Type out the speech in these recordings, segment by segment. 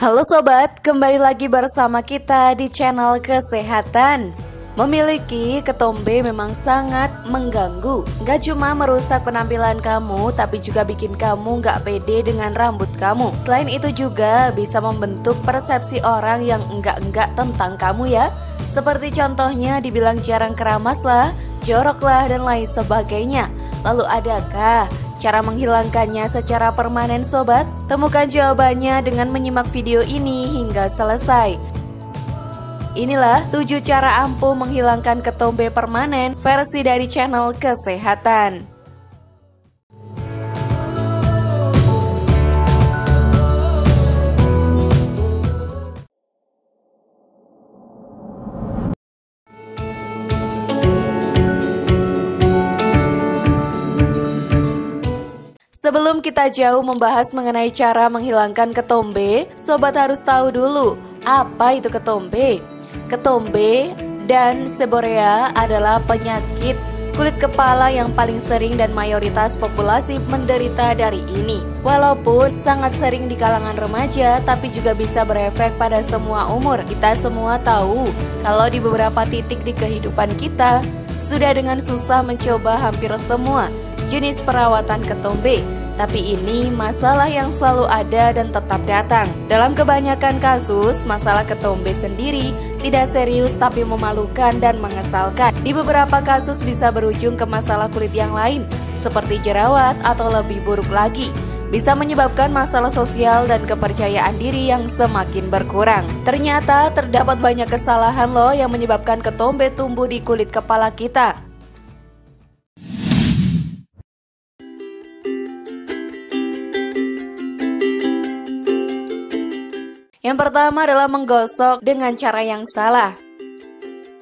Halo sobat, kembali lagi bersama kita di channel kesehatan. Memiliki ketombe memang sangat mengganggu. Gak cuma merusak penampilan kamu, tapi juga bikin kamu gak pede dengan rambut kamu. Selain itu juga bisa membentuk persepsi orang yang enggak-enggak tentang kamu ya. Seperti contohnya dibilang jarang keramas lah, jorok lah, dan lain sebagainya. Lalu adakah cara menghilangkannya secara permanen sobat? Temukan jawabannya dengan menyimak video ini hingga selesai. Inilah 7 cara ampuh menghilangkan ketombe permanen versi dari channel kesehatan. Sebelum kita jauh membahas mengenai cara menghilangkan ketombe, sobat harus tahu dulu apa itu ketombe. Ketombe dan seborrhea adalah penyakit kulit kepala yang paling sering dan mayoritas populasi menderita dari ini. Walaupun sangat sering di kalangan remaja, tapi juga bisa berefek pada semua umur. Kita semua tahu kalau di beberapa titik di kehidupan kita sudah dengan susah mencoba hampir semua jenis perawatan ketombe. Tapi ini masalah yang selalu ada dan tetap datang. Dalam kebanyakan kasus, masalah ketombe sendiri tidak serius tapi memalukan dan mengesalkan. Di beberapa kasus bisa berujung ke masalah kulit yang lain, seperti jerawat atau lebih buruk lagi. Bisa menyebabkan masalah sosial dan kepercayaan diri yang semakin berkurang. Ternyata terdapat banyak kesalahan loh yang menyebabkan ketombe tumbuh di kulit kepala kita. Yang pertama adalah menggosok dengan cara yang salah.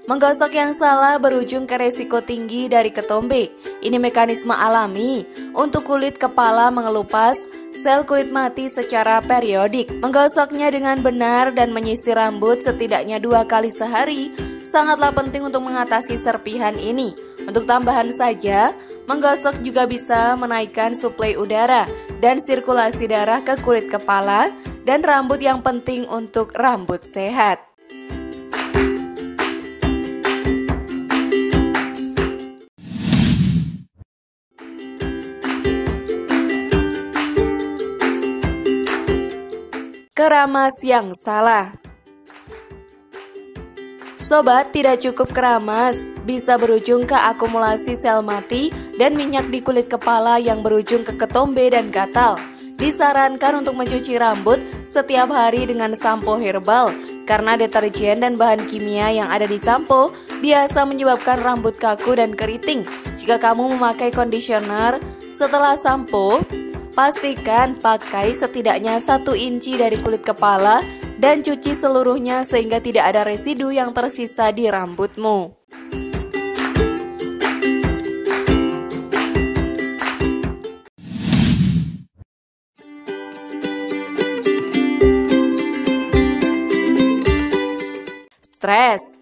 Menggosok yang salah berujung ke resiko tinggi dari ketombe. Ini mekanisme alami untuk kulit kepala mengelupas sel kulit mati secara periodik. Menggosoknya dengan benar dan menyisir rambut setidaknya 2 kali sehari sangatlah penting untuk mengatasi serpihan ini. Untuk tambahan saja, menggosok juga bisa menaikkan suplai udara dan sirkulasi darah ke kulit kepala dan rambut yang penting untuk rambut sehat. Keramas yang salah. Sobat, tidak cukup keramas, bisa berujung ke akumulasi sel mati dan minyak di kulit kepala yang berujung ke ketombe dan gatal. Disarankan untuk mencuci rambut setiap hari dengan sampo herbal, karena deterjen dan bahan kimia yang ada di sampo biasa menyebabkan rambut kaku dan keriting. Jika kamu memakai conditioner setelah sampo, pastikan pakai setidaknya 1 inci dari kulit kepala dan cuci seluruhnya sehingga tidak ada residu yang tersisa di rambutmu. Stres.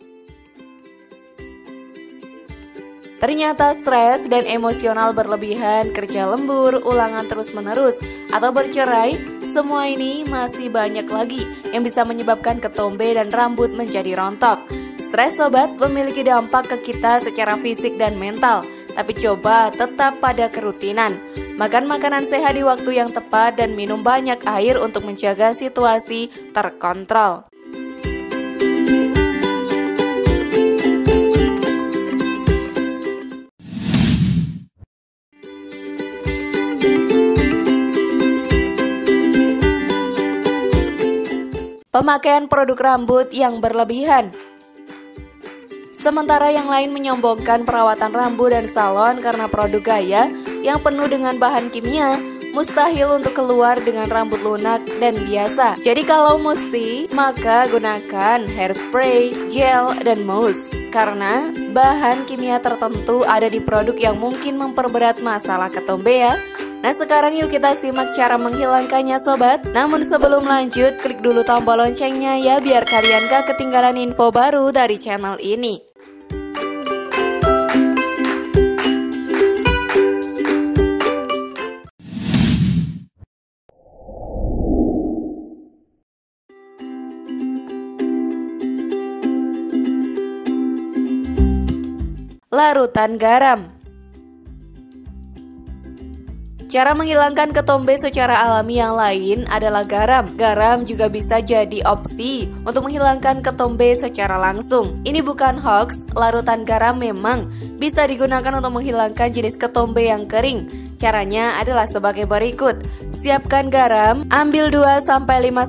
Ternyata stres dan emosional berlebihan, kerja lembur, ulangan terus-menerus, atau bercerai, semua ini masih banyak lagi yang bisa menyebabkan ketombe dan rambut menjadi rontok. Stres sobat memiliki dampak ke kita secara fisik dan mental, tapi coba tetap pada kerutinan. Makan makanan sehat di waktu yang tepat dan minum banyak air untuk menjaga situasi terkontrol. Pemakaian produk rambut yang berlebihan. Sementara yang lain menyombongkan perawatan rambut dan salon karena produk gaya yang penuh dengan bahan kimia, mustahil untuk keluar dengan rambut lunak dan biasa. Jadi kalau mesti, maka gunakan hairspray, gel, dan mousse. Karena bahan kimia tertentu ada di produk yang mungkin memperberat masalah ketombe ya. Nah sekarang yuk kita simak cara menghilangkannya sobat. Namun sebelum lanjut, klik dulu tombol loncengnya ya biar kalian gak ketinggalan info baru dari channel ini. larutan garam. Cara menghilangkan ketombe secara alami yang lain adalah garam. Garam juga bisa jadi opsi untuk menghilangkan ketombe secara langsung. Ini bukan hoax, larutan garam memang bisa digunakan untuk menghilangkan jenis ketombe yang kering. Caranya adalah sebagai berikut. Siapkan garam, ambil 2-5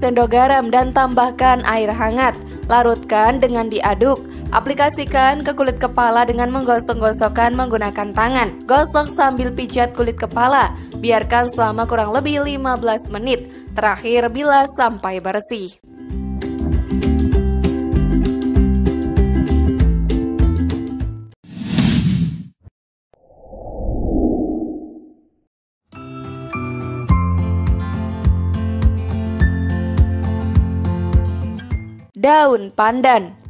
sendok garam dan tambahkan air hangat. Larutkan dengan diaduk. Aplikasikan ke kulit kepala dengan menggosok-gosokkan menggunakan tangan. Gosok sambil pijat kulit kepala. Biarkan selama kurang lebih 15 menit. Terakhir bilas sampai bersih. Daun pandan.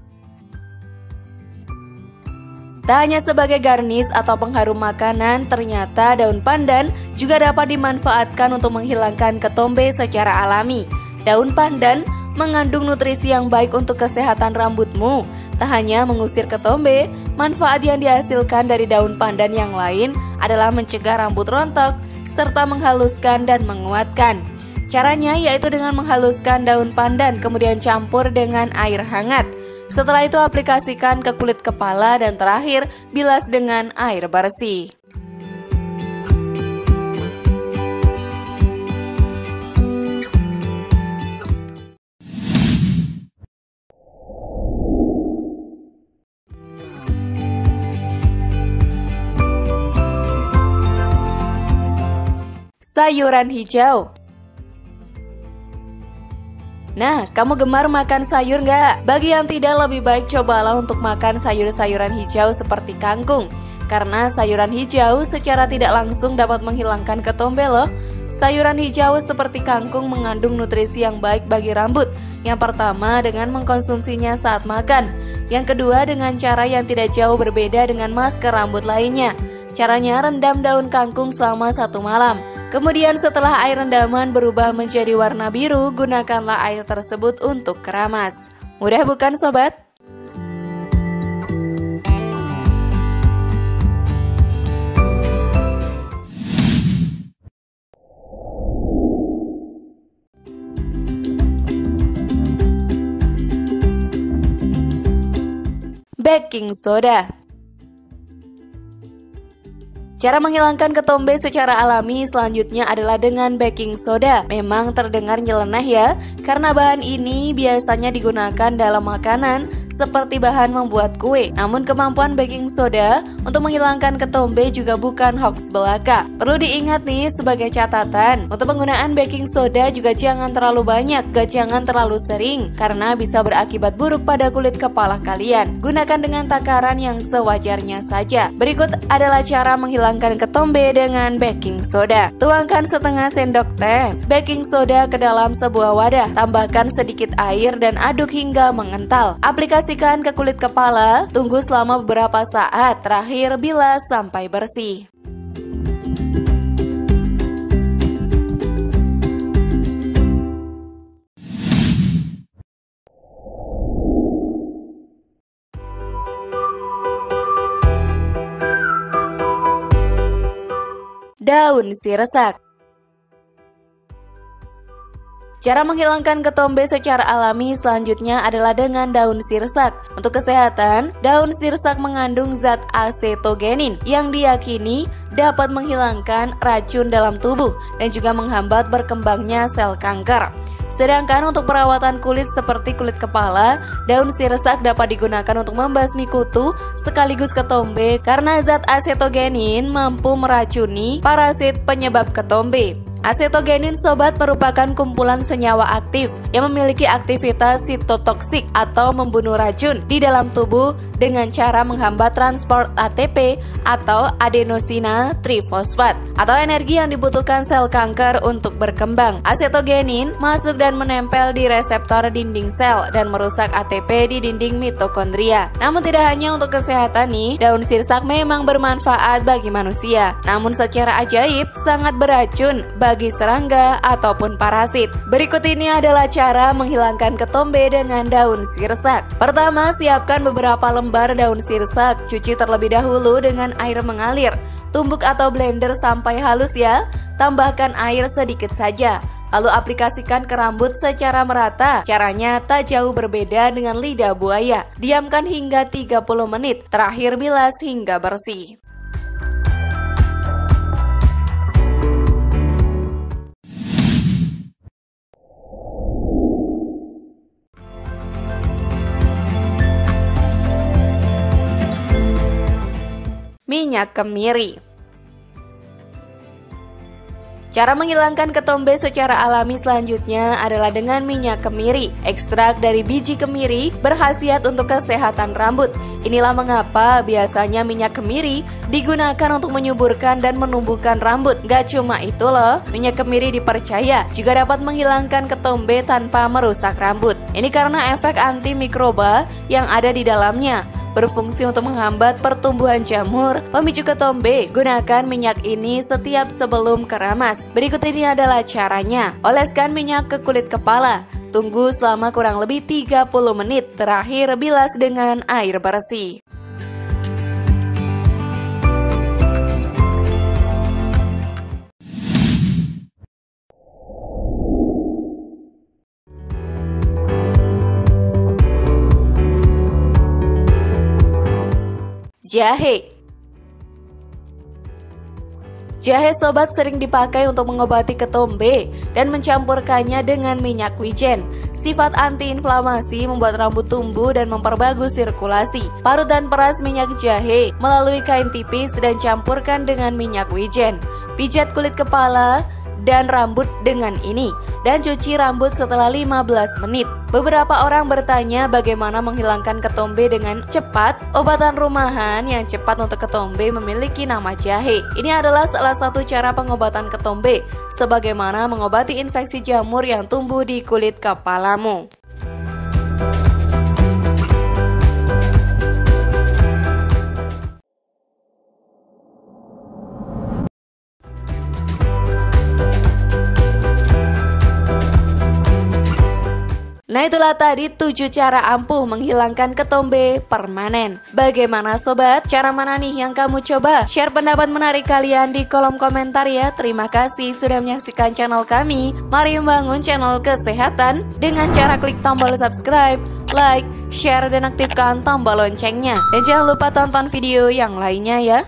Tak hanya sebagai garnish atau pengharum makanan, ternyata daun pandan juga dapat dimanfaatkan untuk menghilangkan ketombe secara alami. Daun pandan mengandung nutrisi yang baik untuk kesehatan rambutmu. Tak hanya mengusir ketombe, manfaat yang dihasilkan dari daun pandan yang lain adalah mencegah rambut rontok, serta menghaluskan dan menguatkan. Caranya yaitu dengan menghaluskan daun pandan kemudian campur dengan air hangat. Setelah itu aplikasikan ke kulit kepala dan terakhir bilas dengan air bersih. Sayuran hijau. Nah, kamu gemar makan sayur nggak? Bagi yang tidak, lebih baik cobalah untuk makan sayur-sayuran hijau seperti kangkung. Karena sayuran hijau secara tidak langsung dapat menghilangkan ketombe loh. Sayuran hijau seperti kangkung mengandung nutrisi yang baik bagi rambut. Yang pertama dengan mengkonsumsinya saat makan. Yang kedua dengan cara yang tidak jauh berbeda dengan masker rambut lainnya. Caranya rendam daun kangkung selama 1 malam. Kemudian setelah air rendaman berubah menjadi warna biru, gunakanlah air tersebut untuk keramas. Mudah bukan sobat? Baking soda. Cara menghilangkan ketombe secara alami selanjutnya adalah dengan baking soda. Memang terdengar nyeleneh ya, karena bahan ini biasanya digunakan dalam makanan seperti bahan membuat kue. Namun kemampuan baking soda untuk menghilangkan ketombe juga bukan hoax belaka. Perlu diingat nih sebagai catatan, untuk penggunaan baking soda juga jangan terlalu banyak, jangan terlalu sering, karena bisa berakibat buruk pada kulit kepala kalian. Gunakan dengan takaran yang sewajarnya saja. Berikut adalah cara menghilangkan ketombe dengan baking soda. Tuangkan setengah sendok teh baking soda ke dalam sebuah wadah. Tambahkan sedikit air dan aduk hingga mengental. Aplikasikan ke kulit kepala. Tunggu selama beberapa saat. Terakhir bilas sampai bersih. Daun sirsak. Cara menghilangkan ketombe secara alami selanjutnya adalah dengan daun sirsak. Untuk kesehatan, daun sirsak mengandung zat acetogenin yang diyakini dapat menghilangkan racun dalam tubuh dan juga menghambat berkembangnya sel kanker. Sedangkan untuk perawatan kulit seperti kulit kepala, daun sirsak dapat digunakan untuk membasmi kutu sekaligus ketombe karena zat acetogenin mampu meracuni parasit penyebab ketombe. Acetogenin sobat merupakan kumpulan senyawa aktif yang memiliki aktivitas sitotoksik atau membunuh racun di dalam tubuh dengan cara menghambat transport ATP atau adenosina trifosfat atau energi yang dibutuhkan sel kanker untuk berkembang. Acetogenin masuk dan menempel di reseptor dinding sel dan merusak ATP di dinding mitokondria. Namun tidak hanya untuk kesehatan nih, daun sirsak memang bermanfaat bagi manusia. Namun secara ajaib sangat beracun bagi bagi serangga ataupun parasit. Berikut ini adalah cara menghilangkan ketombe dengan daun sirsak. Pertama, siapkan beberapa lembar daun sirsak. Cuci terlebih dahulu dengan air mengalir. Tumbuk atau blender sampai halus ya. Tambahkan air sedikit saja. Lalu aplikasikan ke rambut secara merata. Caranya tak jauh berbeda dengan lidah buaya. Diamkan hingga 30 menit. Terakhir bilas hingga bersih. Minyak kemiri. Cara menghilangkan ketombe secara alami selanjutnya adalah dengan minyak kemiri. Ekstrak dari biji kemiri berkhasiat untuk kesehatan rambut. Inilah mengapa biasanya minyak kemiri digunakan untuk menyuburkan dan menumbuhkan rambut. Gak cuma itu loh, minyak kemiri dipercaya juga dapat menghilangkan ketombe tanpa merusak rambut. Ini karena efek antimikroba yang ada di dalamnya. Berfungsi untuk menghambat pertumbuhan jamur pemicu ketombe. Gunakan minyak ini setiap sebelum keramas. Berikut ini adalah caranya. Oleskan minyak ke kulit kepala. Tunggu selama kurang lebih 30 menit. Terakhir bilas dengan air bersih. Jahe. Jahe sobat sering dipakai untuk mengobati ketombe dan mencampurkannya dengan minyak wijen. Sifat antiinflamasi, membuat rambut tumbuh dan memperbagus sirkulasi. Parut dan peras minyak jahe melalui kain tipis dan campurkan dengan minyak wijen. Pijat kulit kepala dan rambut dengan ini dan cuci rambut setelah 15 menit. Beberapa orang bertanya bagaimana menghilangkan ketombe dengan cepat. Obatan rumahan yang cepat untuk ketombe memiliki nama jahe. Ini adalah salah satu cara pengobatan ketombe, sebagaimana mengobati infeksi jamur yang tumbuh di kulit kepalamu. Nah, itulah tadi 7 cara ampuh menghilangkan ketombe permanen. Bagaimana sobat? Cara mana nih yang kamu coba? Share pendapat menarik kalian di kolom komentar ya. Terima kasih sudah menyaksikan channel kami. Mari membangun channel kesehatan dengan cara klik tombol subscribe, like, share, dan aktifkan tombol loncengnya. Dan jangan lupa tonton video yang lainnya ya.